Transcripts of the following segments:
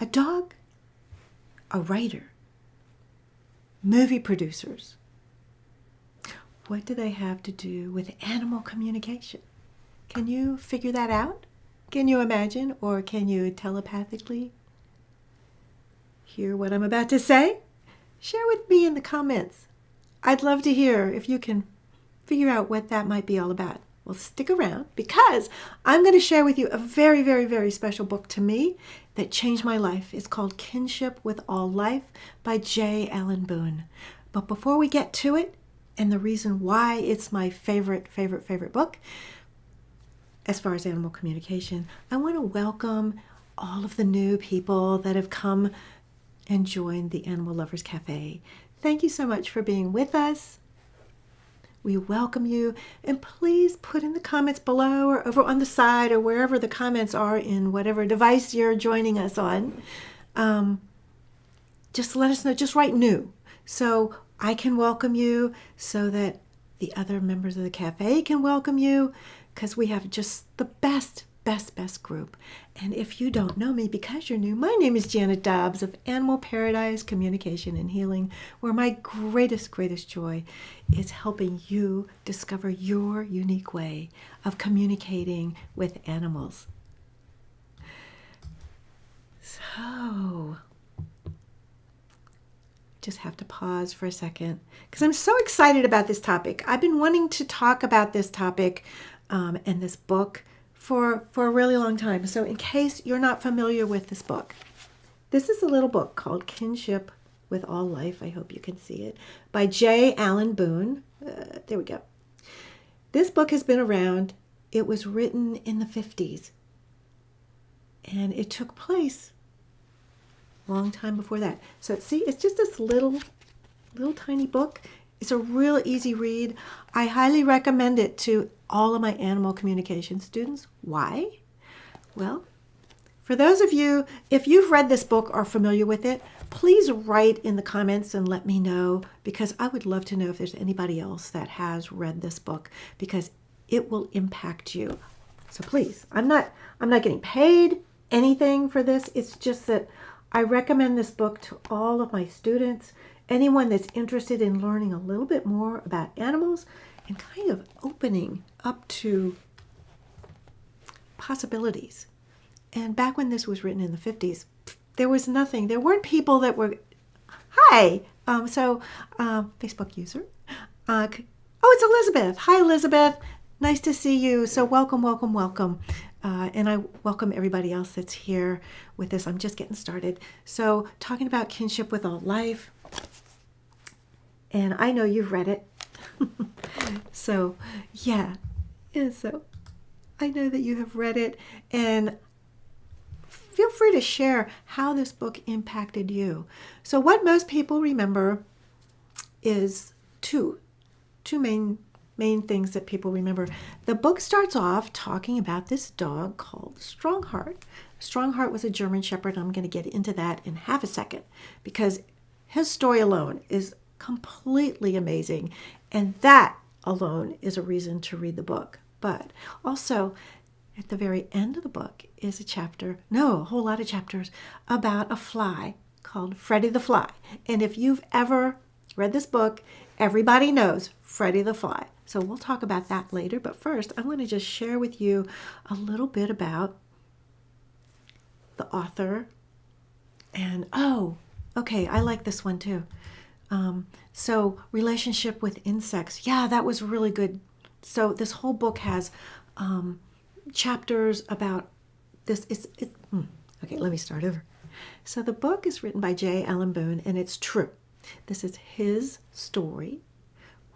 a dog, a writer, movie producers. What do they have to do with animal communication? Can you figure that out? Can you imagine, or can you telepathically hear what I'm about to say? Share with me in the comments. I'd love to hear if you can figure out what that might be all about. Well, stick around because I'm going to share with you a very, very, very special book to me that changed my life. It's called Kinship With All Life by J. Allen Boone. But before we get to it, and the reason why it's my favorite book, as far as animal communication, I want to welcome all of the new people that have come and joined the Animal Lovers Cafe. Thank you so much for being with us. We welcome you, and please put in the comments below or over on the side or wherever the comments are in whatever device you're joining us on. Just let us know, just write new, so I can welcome you, so that the other members of the cafe can welcome you, because we have just the best group. And if you don't know me because you're new, my name is Janet Dobbs of Animal Paradise Communication and Healing, where my greatest joy is helping you discover your unique way of communicating with animals. So, just have to pause for a second because I'm so excited about this topic. I've been wanting to talk about this topic and this book for a really long time. So in case you're not familiar with this book, this is a little book called Kinship With All Life. I hope you can see it, by J. Allen Boone. There we go. This book has been around. It was written in the 50s, and it took place a long time before that. So see, it's just this little tiny book. It's a real easy read. I highly recommend it to all of my animal communication students. Why? Well, for those of you, if you've read this book or are familiar with it, please write in the comments and let me know, because I would love to know if there's anybody else that has read this book, because it will impact you. So please, I'm not getting paid anything for this. It's just that I recommend this book to all of my students, anyone that's interested in learning a little bit more about animals and kind of opening up to possibilities. And back when this was written in the 50s, there was nothing. There weren't people that were, hi, Facebook user. It's Elizabeth. Hi, Elizabeth. Nice to see you. So welcome. And I welcome everybody else that's here with us. I'm just getting started. So talking about Kinship with All Life. And I know you've read it. So I know that you have read it, and feel free to share how this book impacted you. So what most people remember is two main things that people remember. The book starts off talking about this dog called Strongheart. Strongheart was a German Shepherd. I'm going to get into that in half a second, because his story alone is completely amazing, and that alone is a reason to read the book. But also, at the very end of the book is a whole lot of chapters about a fly called Freddy the Fly. And if you've ever read this book, everybody knows Freddy the Fly. So we'll talk about that later. But first, I want to just share with you a little bit about the author. And I like this one too. So relationship with insects. Yeah, that was really good. So this whole book has chapters about this. Okay, let me start over. So the book is written by J. Allen Boone, and it's true. This is his story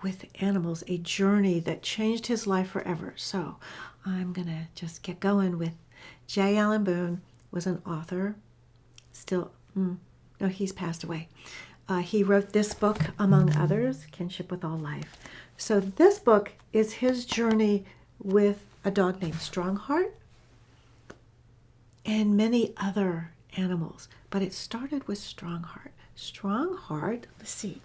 with animals, a journey that changed his life forever. So I'm going to just get going with J. Allen Boone was an author. He's passed away. He wrote this book, among others, Kinship with All Life. So this book is his journey with a dog named Strongheart and many other animals. But it started with Strongheart. Strongheart, let's see,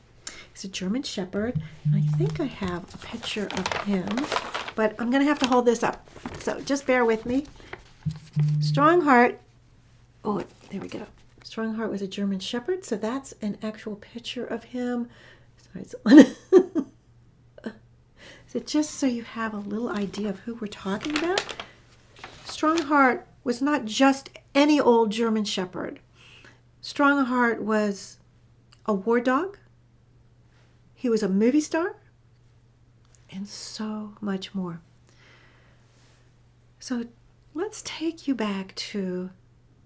he's a German Shepherd. And I think I have a picture of him, but I'm going to have to hold this up. So just bear with me. Strongheart, there we go. Strongheart was a German Shepherd, so that's an actual picture of him. Sorry, so just so you have a little idea of who we're talking about, Strongheart was not just any old German Shepherd. Strongheart was a war dog. He was a movie star, and so much more. So let's take you back to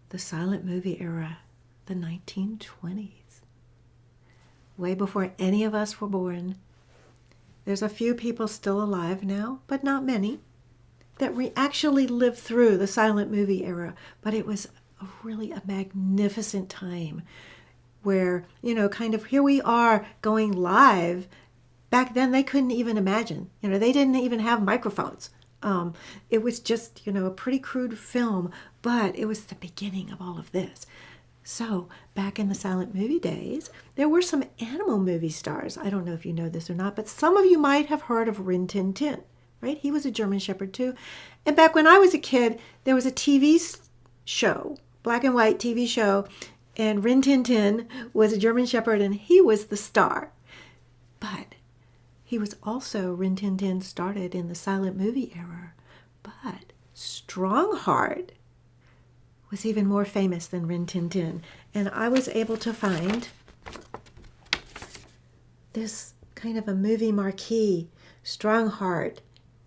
the silent movie era, the 1920s. Way before any of us were born. There's a few people still alive now, but not many, that actually lived through the silent movie era. But it was really a magnificent time where, kind of here we are going live. Back then they couldn't even imagine. They didn't even have microphones. It was just, a pretty crude film, but it was the beginning of all of this. So back in the silent movie days, there were some animal movie stars. I don't know if you know this or not, but some of you might have heard of Rin Tin Tin, right? He was a German Shepherd too. And back when I was a kid, there was a TV show, black and white TV show, and Rin Tin Tin was a German Shepherd, and he was the star. But he was also, Rin Tin Tin started in the silent movie era, but Strongheart was even more famous than Rin Tin Tin. And I was able to find this kind of a movie marquee, Strongheart.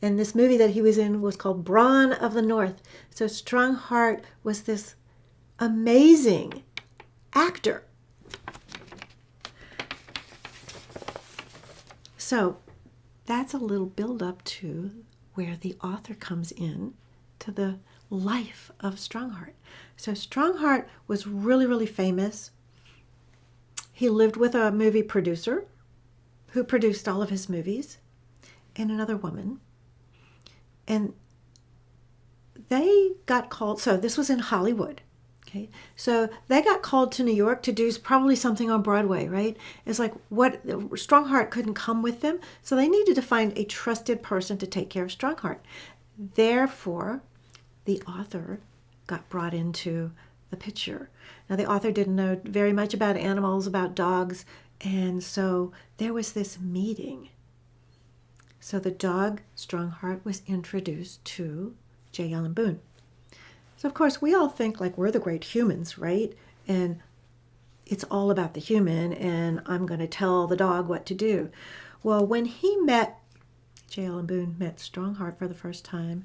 And this movie that he was in was called Brawn of the North. So Strongheart was this amazing actor. So that's a little build up to where the author comes in to the life of Strongheart. So Strongheart was really, really famous. He lived with a movie producer who produced all of his movies and another woman. And they got called, so this was in Hollywood. Okay, so they got called to New York to do probably something on Broadway, right? It's like what Strongheart couldn't come with them, so they needed to find a trusted person to take care of Strongheart. Therefore, the author got brought into the picture. Now, the author didn't know very much about animals, about dogs, and so there was this meeting. So the dog, Strongheart, was introduced to J. Allen Boone. So, of course, we all think like we're the great humans, right? And it's all about the human, and I'm going to tell the dog what to do. Well, when J. Allen Boone met Strongheart for the first time,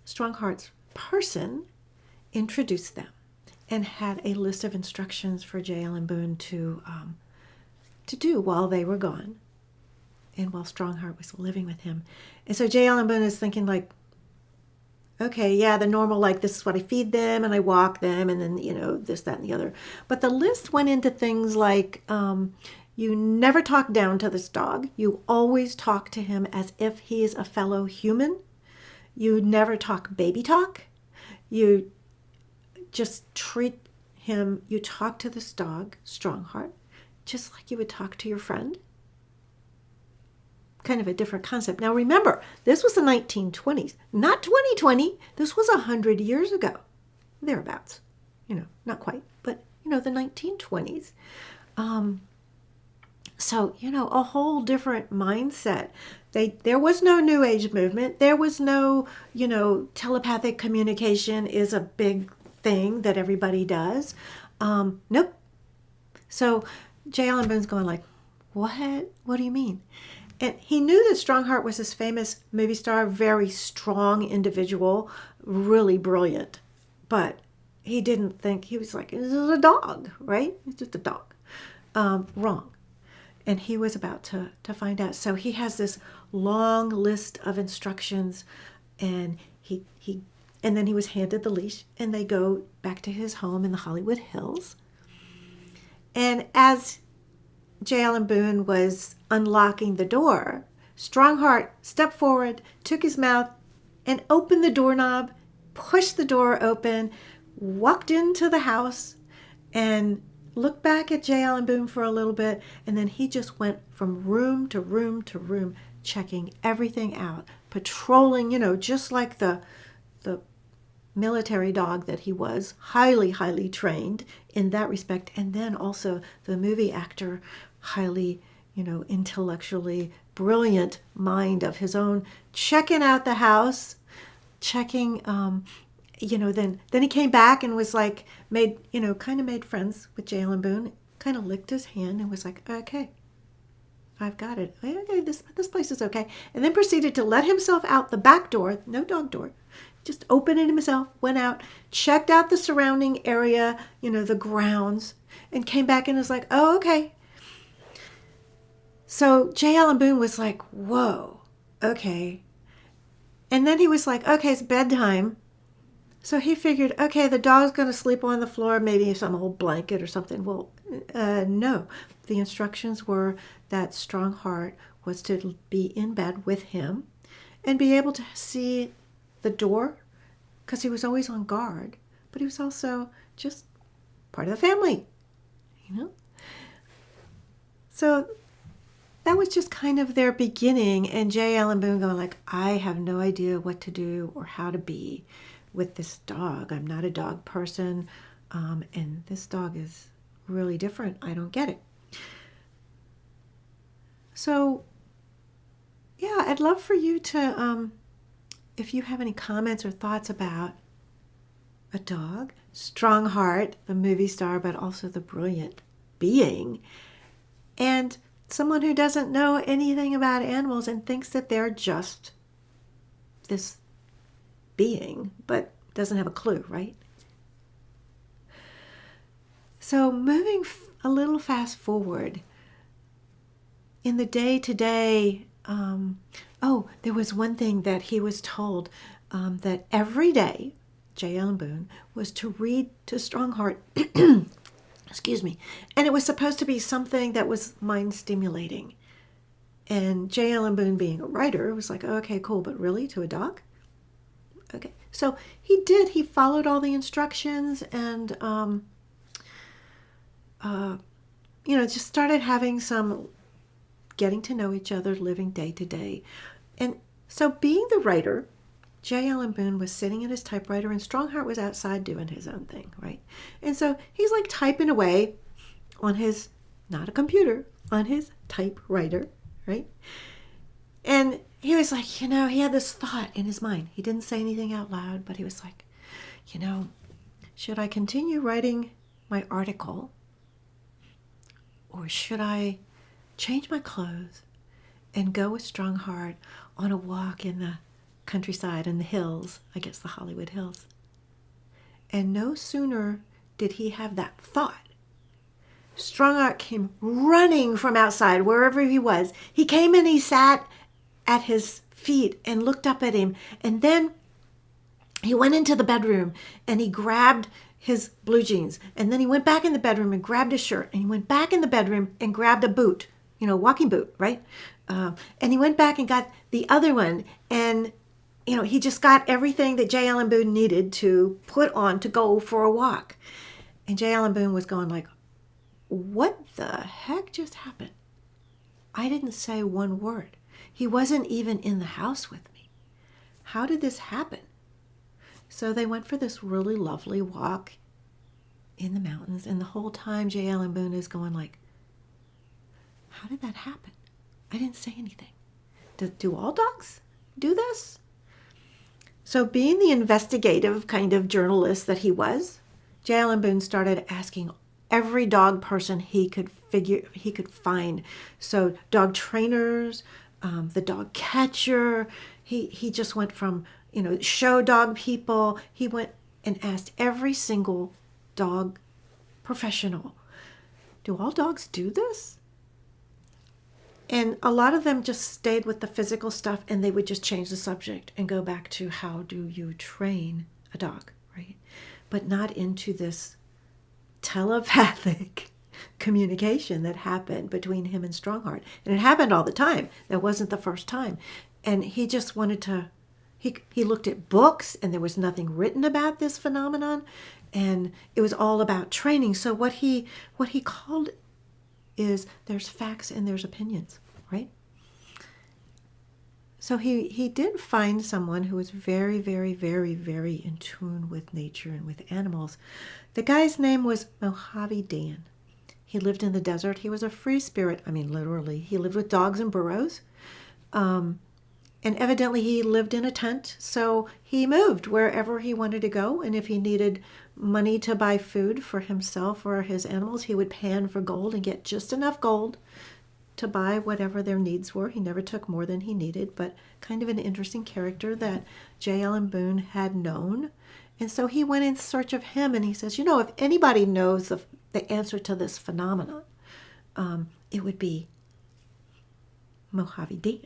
Strongheart's person introduced them and had a list of instructions for J. Allen Boone to do while they were gone and while Strongheart was living with him. And so J. Allen Boone is thinking like, okay, yeah, the normal, like this is what I feed them and I walk them and then, this, that, and the other. But the list went into things like you never talk down to this dog. You always talk to him as if he is a fellow human. You never talk baby talk. You just treat him, you talk to this dog, Strongheart, just like you would talk to your friend. Kind of a different concept. Now remember, this was the 1920s, not 2020. This was 100 years ago, thereabouts. Not quite, but the 1920s. So, a whole different mindset. There was no New Age movement. There was no, telepathic communication is a big thing that everybody does. Nope. So J. Allen Boone's going like, what? What do you mean? And he knew that Strongheart was this famous movie star, very strong individual, really brilliant. But he didn't think, he was like, this is a dog, right? It's just a dog. Wrong. And he was about to find out. So he has this long list of instructions, and and then he was handed the leash, and they go back to his home in the Hollywood Hills. And as J. Allen Boone was unlocking the door, Strongheart stepped forward, took his mouth, and opened the doorknob, pushed the door open, walked into the house, and looked back at J. Allen Boone for a little bit, and then he just went from room to room to room, checking everything out, patrolling, just like the military dog that he was, highly, highly trained in that respect. And then also the movie actor, highly, intellectually brilliant mind of his own, checking out the house, checking, then he came back and was like, kind of made friends with J. Allen Boone, kind of licked his hand and was like, okay, I've got it. Okay, this place is okay. And then proceeded to let himself out the back door, no dog door, just opened it himself, went out, checked out the surrounding area, the grounds, and came back and was like, oh, okay. So J. Allen Boone was like, whoa, okay. And then he was like, okay, it's bedtime. So he figured, okay, the dog's going to sleep on the floor, maybe some old blanket or something. Well, no. The instructions were that Strongheart was to be in bed with him and be able to see the door, because he was always on guard, but he was also just part of the family, So that was just kind of their beginning, and J. Allen Boone going like, I have no idea what to do or how to be with this dog. I'm not a dog person, and this dog is really different. I don't get it. So, yeah, I'd love for you to, if you have any comments or thoughts about a dog, Strongheart, the movie star, but also the brilliant being, and someone who doesn't know anything about animals and thinks that they're just this being, but doesn't have a clue, right? So moving a little fast forward, in the day-to-day, there was one thing that he was told, that every day, J. Allen Boone, was to read to Strongheart, excuse me, and it was supposed to be something that was mind-stimulating. And J. Allen Boone, being a writer, was like, okay, cool, but really, to a dog? Okay, so he did. He followed all the instructions and, just started having some getting to know each other, living day to day. And so being the writer, J. Allen Boone was sitting at his typewriter and Strongheart was outside doing his own thing, right? And so he's like typing away on his, not a computer, on his typewriter, right? And he was like, he had this thought in his mind. He didn't say anything out loud, but he was like, should I continue writing my article, or should I change my clothes and go with Strongheart on a walk in the countryside and the hills, I guess the Hollywood Hills? And no sooner did he have that thought, Strongheart came running from outside, wherever he was. He came and he sat at his feet and looked up at him. And then he went into the bedroom and he grabbed his blue jeans. And then he went back in the bedroom and grabbed his shirt. And he went back in the bedroom and grabbed a boot, walking boot, right? And he went back and got the other one. And, he just got everything that J. Allen Boone needed to put on to go for a walk. And J. Allen Boone was going like, what the heck just happened? I didn't say one word. He wasn't even in the house with me. How did this happen? So they went for this really lovely walk in the mountains, and the whole time J. Allen Boone is going like, how did that happen? I didn't say anything. Do all dogs do this? So being the investigative kind of journalist that he was, J. Allen Boone started asking every dog person he could find. So dog trainers, the dog catcher. He just went from, show dog people. He went and asked every single dog professional, do all dogs do this? And a lot of them just stayed with the physical stuff, and they would just change the subject and go back to how do you train a dog, right? But not into this telepathic communication that happened between him and Strongheart. And it happened all the time. That wasn't the first time. And he just wanted to, he looked at books, and there was nothing written about this phenomenon. And it was all about training. So what he called is there's facts and there's opinions, right? So he did find someone who was very, very, very, very in tune with nature and with animals. The guy's name was Mojave Dan. He lived in the desert. He was a free spirit. I mean, literally. He lived with dogs and burros. And evidently he lived in a tent, so he moved wherever he wanted to go. And if he needed money to buy food for himself or his animals, he would pan for gold and get just enough gold to buy whatever their needs were. He never took more than he needed, but kind of an interesting character that J. Allen Boone had known. And so he went in search of him, and he says, if anybody knows the answer to this phenomenon, it would be Mojave Dan.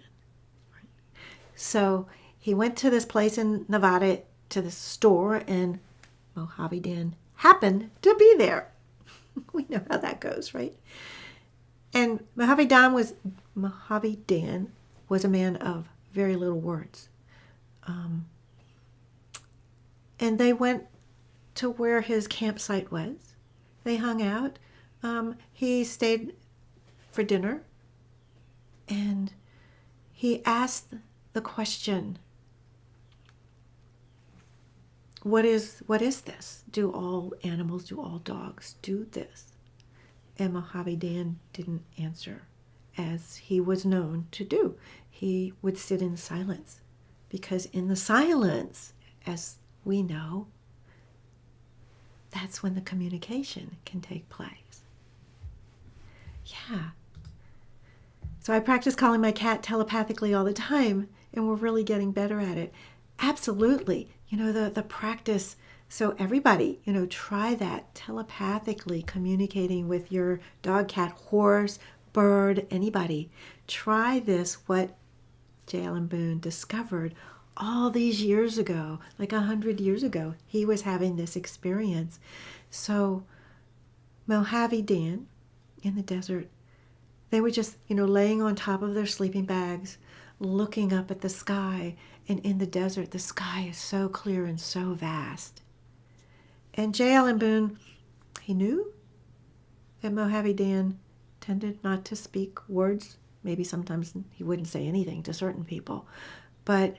So he went to this place in Nevada, to this store, and Mojave Dan happened to be there. We know how that goes, right? And Mojave Dan was a man of very little words. And they went to where his campsite was. They hung out. He stayed for dinner. And he asked the question, what is this? Do all animals, do all dogs do this? And Mojave Dan didn't answer, as he was known to do. He would sit in silence, because in the silence, as we know, that's when the communication can take place. Yeah. So I practice calling my cat telepathically all the time, and we're really getting better at it. Absolutely. The practice. So everybody, try that, telepathically communicating with your dog, cat, horse, bird, anybody. Try this, what J. Allen Boone discovered all these years ago, like 100 years ago. He was having this experience. So Mojave Dan in the desert, they were just, laying on top of their sleeping bags, looking up at the sky. And in the desert, the sky is so clear and so vast. And J. Allen Boone, he knew that Mojave Dan tended not to speak words. Maybe sometimes he wouldn't say anything to certain people. But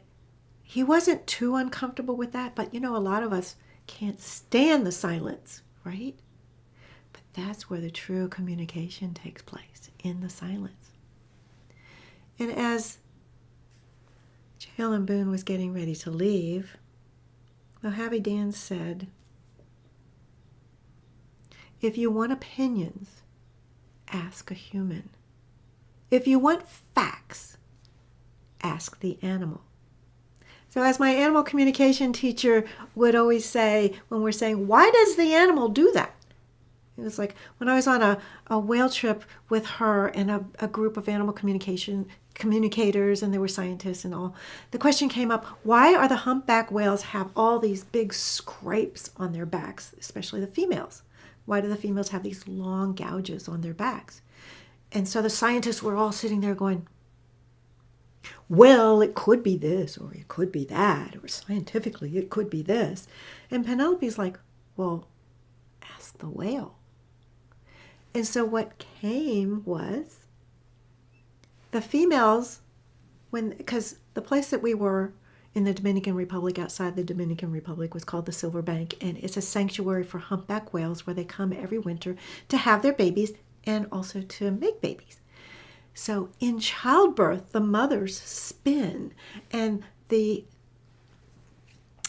he wasn't too uncomfortable with that. But, a lot of us can't stand the silence, right? But that's where the true communication takes place, in the silence. And as J. Allen Boone was getting ready to leave, Mojave Dan said, if you want opinions, ask a human. If you want facts, ask the animal. So as my animal communication teacher would always say, when we're saying, why does the animal do that? It was like when I was on a whale trip with her and a group of animal communicators, and there were scientists and all. The question came up, why are the humpback whales have all these big scrapes on their backs, especially the females? Why do the females have these long gouges on their backs? And so the scientists were all sitting there going, well, it could be this, or it could be that, or scientifically it could be this. And Penelope's like, well, ask the whale. And so what came was the females, because the place that we were in the Dominican Republic, outside the Dominican Republic, was called the Silver Bank, and it's a sanctuary for humpback whales where they come every winter to have their babies and also to make babies. So in childbirth, the mothers spin, and the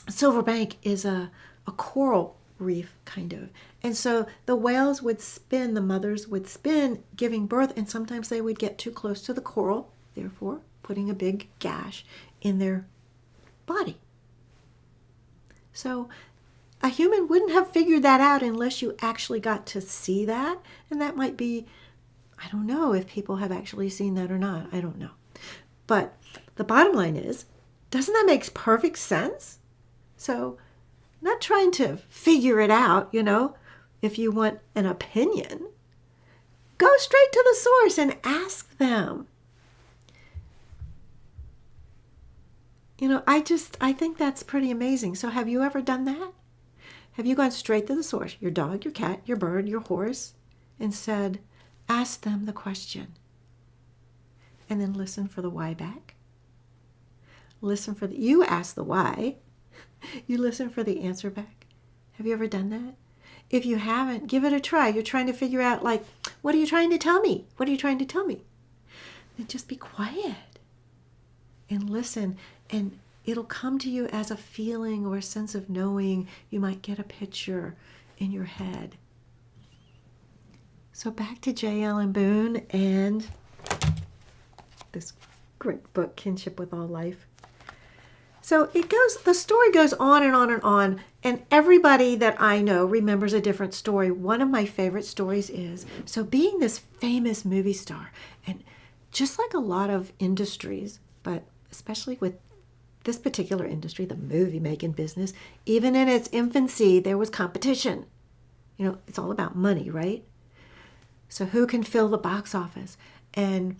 Silver Bank is a coral reef, kind of. And so the whales would spin, the mothers would spin, giving birth, and sometimes they would get too close to the coral, therefore putting a big gash in their body. So a human wouldn't have figured that out unless you actually got to see that. And that might be, I don't know if people have actually seen that or not. I don't know. But the bottom line is, doesn't that make perfect sense? So not trying to figure it out, if you want an opinion, go straight to the source and ask them. I think that's pretty amazing. So have you ever done that? Have you gone straight to the source, your dog, your cat, your bird, your horse, and said, ask them the question, and then listen for the why back? listen for you ask the why, you listen for the answer back. Have you ever done that? If you haven't, give it a try. You're trying to figure out, like, what are you trying to tell me? What are you trying to tell me? Then just be quiet and listen, and it'll come to you as a feeling or a sense of knowing. You might get a picture in your head. So back to J. Allen Boone and this great book, Kinship with All Life. So the story goes on and on and on, and everybody that I know remembers a different story. One of my favorite stories is, so being this famous movie star, and just like a lot of industries, but especially with this particular industry, the movie making business, even in its infancy, there was competition. You know, it's all about money, right? So who can fill the box office? And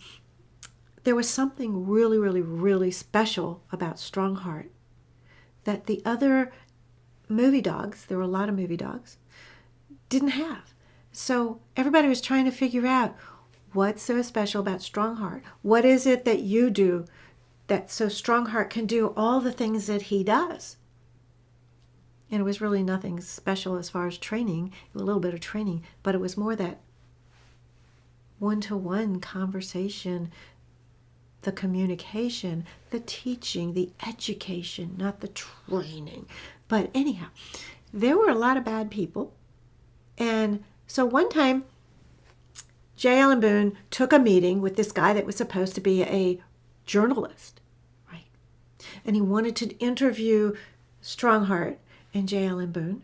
there was something really, really, really special about Strongheart that the other movie dogs, there were a lot of movie dogs, didn't have. So everybody was trying to figure out, what's so special about Strongheart? What is it that you do that so Strongheart can do all the things that he does? And it was really nothing special as far as training, a little bit of training, but it was more that one-to-one conversation, the communication, the teaching, the education, not the training. But anyhow, there were a lot of bad people. And so one time, J. Allen Boone took a meeting with this guy that was supposed to be a journalist, right? And he wanted to interview Strongheart and J. Allen Boone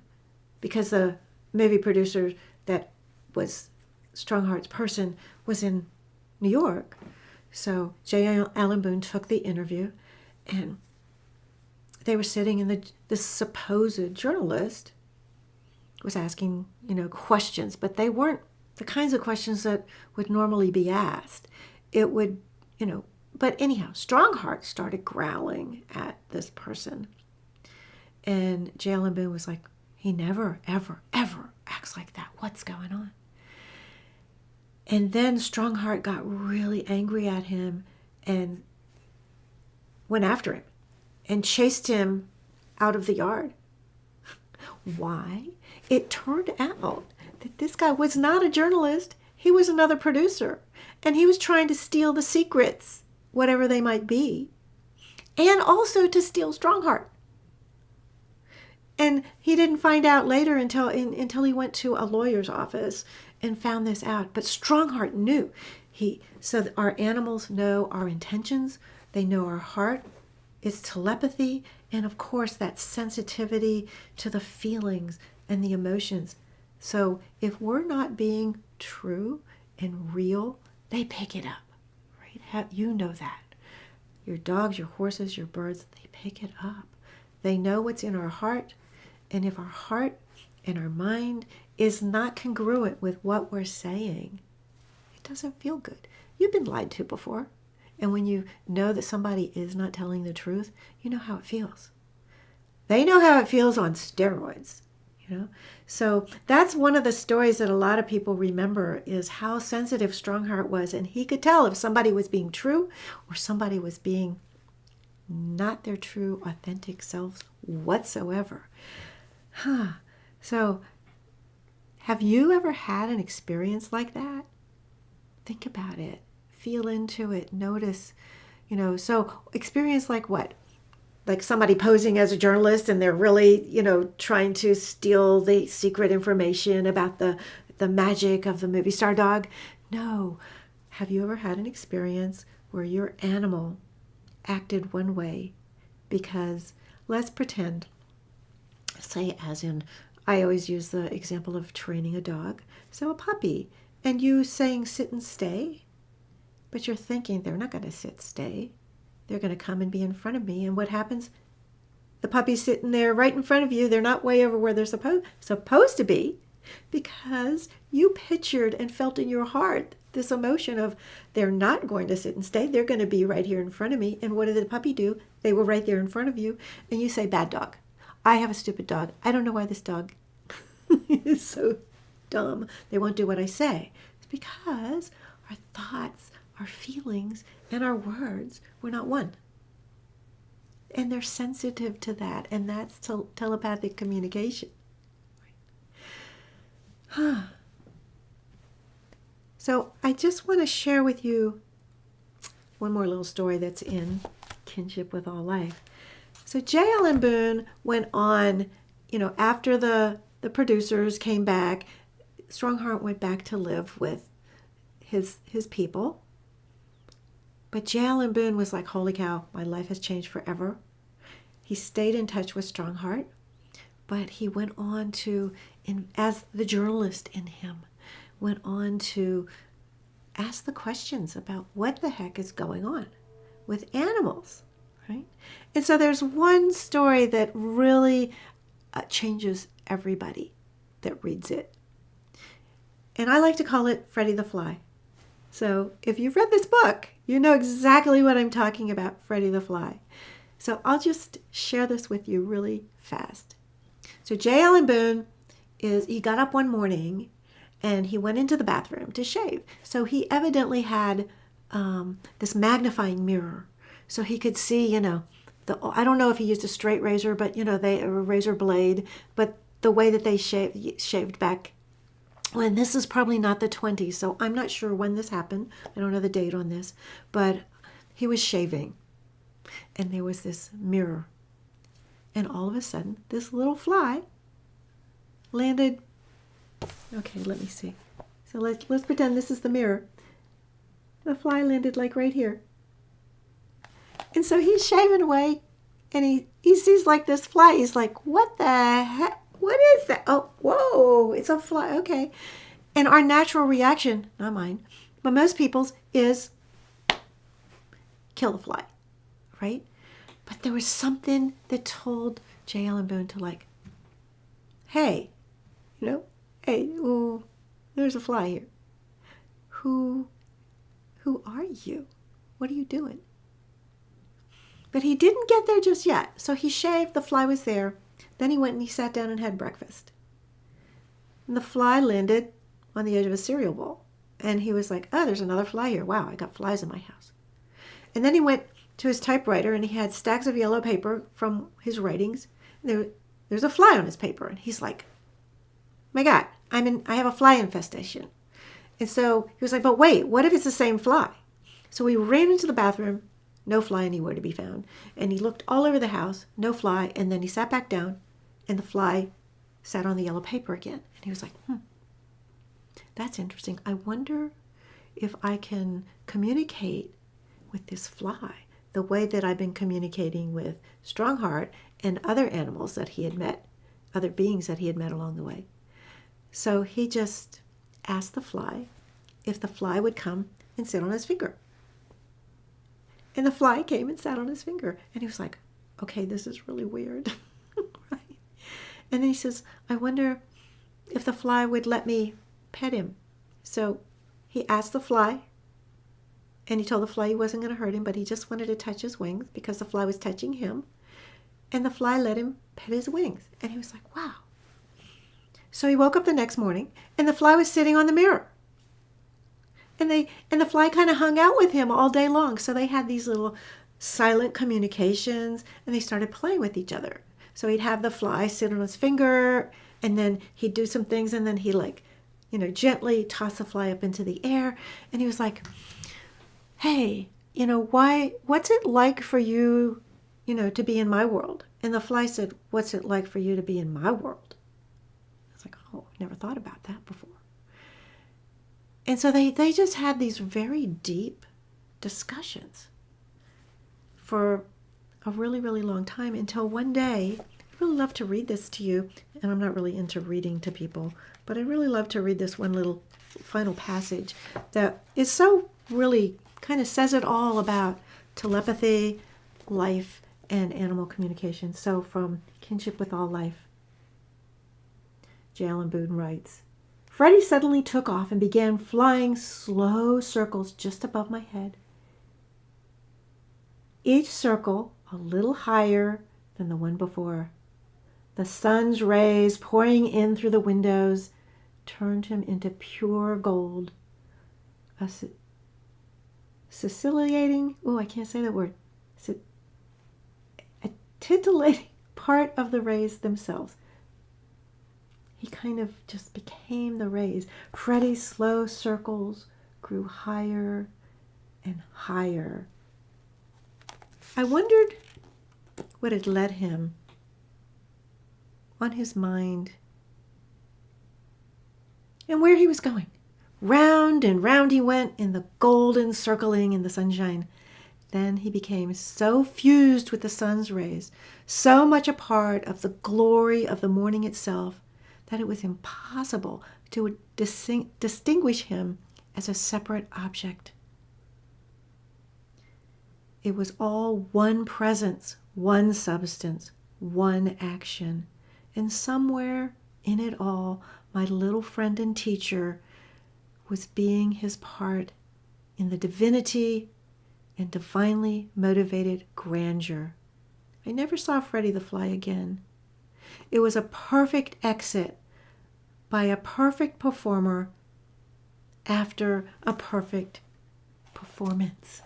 because the movie producer that was Strongheart's person was in New York. So J. Allen Boone took the interview, and they were sitting, and this supposed journalist was asking, questions, but they weren't the kinds of questions that would normally be asked. It would, but anyhow, Strongheart started growling at this person. And J. Allen Boone was like, he never, ever, ever acts like that. What's going on? And then Strongheart got really angry at him and went after him and chased him out of the yard. Why? It turned out that this guy was not a journalist. He was another producer. And he was trying to steal the secrets, whatever they might be, and also to steal Strongheart. And he didn't find out later until he went to a lawyer's office and found this out. But Strongheart knew. So our animals know our intentions. They know our heart. It's telepathy. And of course, that sensitivity to the feelings and the emotions. So if we're not being true and real, they pick it up, right? You know that. Your dogs, your horses, your birds, they pick it up. They know what's in our heart. And if our heart and our mind is not congruent with what we're saying, it doesn't feel good. You've been lied to before. And when you know that somebody is not telling the truth, you know how it feels. They know how it feels on steroids, So that's one of the stories that a lot of people remember, is how sensitive Strongheart was. And he could tell if somebody was being true or somebody was being not their true, authentic selves whatsoever. So have you ever had an experience like that? Think about it. Feel into it. Notice, so experience like what? Like somebody posing as a journalist and they're really, trying to steal the secret information about the magic of the movie star dog? No. Have you ever had an experience where your animal acted one way because, let's pretend, say as in, I always use the example of training a dog. So a puppy, and you saying sit and stay, but you're thinking they're not going to sit, stay. They're going to come and be in front of me. And what happens? The puppy's sitting there right in front of you. They're not way over where they're supposed to be, because you pictured and felt in your heart this emotion of they're not going to sit and stay. They're going to be right here in front of me. And what did the puppy do? They were right there in front of you. And you say, bad dog. I have a stupid dog. I don't know why this dog is so dumb. They won't do what I say. It's because our thoughts, our feelings, and our words were not one. And they're sensitive to that, and that's telepathic communication. So I just want to share with you one more little story that's in Kinship with All Life. So J. Allen Boone went on, after the producers came back, Strongheart went back to live with his people. But J. Allen Boone was like, holy cow, my life has changed forever. He stayed in touch with Strongheart, but he went on to, as the journalist in him, went on to ask the questions about what the heck is going on with animals, right? And so there's one story that really changes everybody that reads it. And I like to call it Freddie the Fly. So if you've read this book, you know exactly what I'm talking about, Freddie the Fly. So I'll just share this with you really fast. So J. Allen Boone he got up one morning and he went into the bathroom to shave. So he evidently had this magnifying mirror so he could see, I don't know if he used a straight razor, but, a razor blade, but the way that they shaved back. And this is probably not the 20s, so I'm not sure when this happened. I don't know the date on this, but he was shaving and there was this mirror. And all of a sudden, this little fly landed. Okay, let me see. So let's pretend this is the mirror. The fly landed like right here. And so he's shaving away and he sees like this fly. He's like, what the heck? What is that? Oh, whoa, it's a fly. Okay. And our natural reaction, not mine, but most people's, is kill the fly, right? But there was something that told J. Allen Boone to hey, ooh, there's a fly here. Who are you? What are you doing? But he didn't get there just yet. So he shaved, the fly was there. Then he went and he sat down and had breakfast. And the fly landed on the edge of a cereal bowl. And he was like, oh, there's another fly here. Wow, I got flies in my house. And then he went to his typewriter and he had stacks of yellow paper from his writings. There's a fly on his paper. And he's like, my God, I have a fly infestation. And so he was like, but wait, what if it's the same fly? So he ran into the bathroom, no fly anywhere to be found. And he looked all over the house, no fly. And then he sat back down and the fly sat on the yellow paper again. And he was like, that's interesting. I wonder if I can communicate with this fly the way that I've been communicating with Strongheart and other animals that he had met, other beings that he had met along the way. So he just asked the fly if the fly would come and sit on his finger. And the fly came and sat on his finger. And he was like, okay, this is really weird. Right? And then he says, I wonder if the fly would let me pet him. So he asked the fly, and he told the fly he wasn't going to hurt him, but he just wanted to touch his wings because the fly was touching him. And the fly let him pet his wings. And he was like, wow. So he woke up the next morning, and the fly was sitting on the mirror. And the fly kind of hung out with him all day long. So they had these little silent communications, and they started playing with each other. So he'd have the fly sit on his finger, and then he'd do some things, and then he gently toss the fly up into the air. And he was like, hey, what's it like for you, to be in my world? And the fly said, what's it like for you to be in my world? I was like, oh, I never thought about that before. And so they just had these very deep discussions for a really, really long time until one day, I really love to read this to you, and I'm not really into reading to people, but I really love to read this one little final passage that is so really kind of says it all about telepathy, life, and animal communication. So from Kinship with All Life, J. Allen Boone writes, Freddie suddenly took off and began flying slow circles just above my head. Each circle a little higher than the one before. The sun's rays pouring in through the windows turned him into pure gold. A scintillating, I can't say that word. A titillating part of the rays themselves. He kind of just became the rays. Freddie's slow circles grew higher and higher. I wondered what had led him on his mind and where he was going. Round and round he went in the golden circling in the sunshine. Then he became so fused with the sun's rays, so much a part of the glory of the morning itself, that it was impossible to distinguish him as a separate object. It was all one presence, one substance, one action. And somewhere in it all, my little friend and teacher was being his part in the divinity and divinely motivated grandeur. I never saw Freddie the Fly again. It was a perfect exit by a perfect performer after a perfect performance.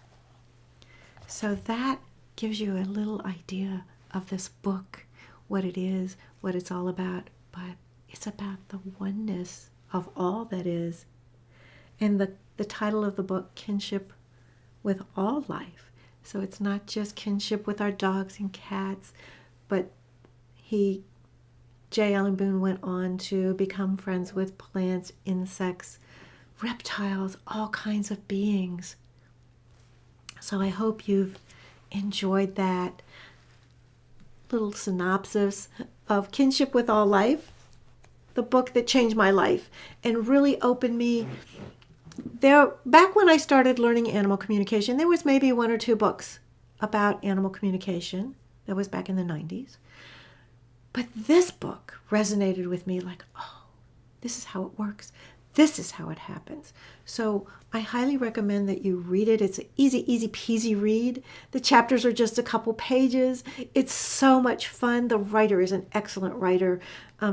So that gives you a little idea of this book, what it is, what it's all about. But it's about the oneness of all that is. And the title of the book, Kinship with All Life. So it's not just kinship with our dogs and cats, but J. Allen Boone went on to become friends with plants, insects, reptiles, all kinds of beings. So I hope you've enjoyed that little synopsis of Kinship with All Life, the book that changed my life and really opened me. Back when I started learning animal communication, there was maybe 1 or 2 books about animal communication. That was back in the 90s. But this book resonated with me like, oh, this is how it works. This is how it happens. So I highly recommend that you read it. It's an easy peasy read. The chapters are just a couple pages. It's so much fun. The writer is an excellent writer.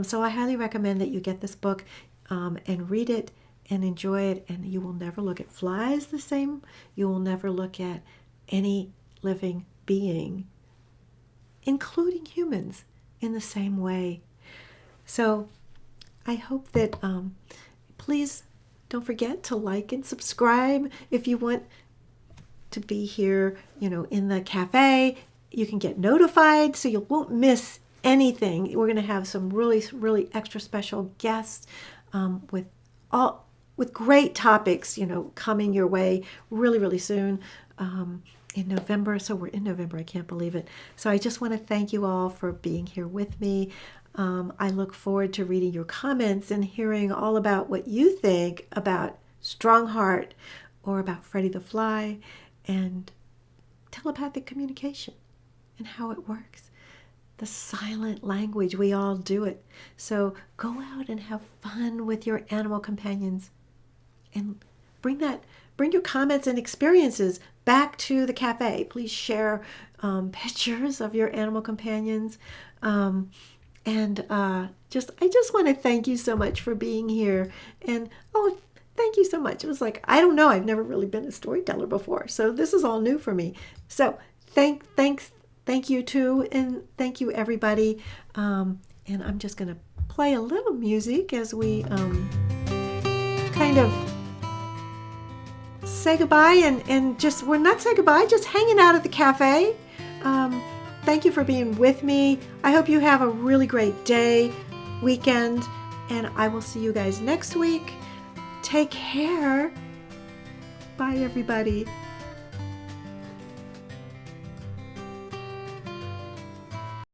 So I highly recommend that you get this book and read it and enjoy it. And you will never look at flies the same. You will never look at any living being, including humans, in the same way. So I hope that please don't forget to like and subscribe. If you want to be here, in the cafe, you can get notified so you won't miss anything. We're going to have some really extra special guests with great topics, coming your way really soon. In November. So we're in November. I can't believe it. So I just want to thank you all for being here with me. I look forward to reading your comments and hearing all about what you think about Strongheart or about Freddie the Fly and telepathic communication and how it works. The silent language, we all do it. So go out and have fun with your animal companions and bring your comments and experiences back to the cafe. Please share pictures of your animal companions. I just want to thank you so much for being here. And thank you so much. It was like, I don't know, I've never really been a storyteller before. So this is all new for me. So thank you too, and thank you everybody. And I'm just gonna play a little music as we kind of say goodbye and just, we're not say goodbye, just hanging out at the cafe. Thank you for being with me. I hope you have a really great day, weekend, and I will see you guys next week. Take care. Bye, everybody.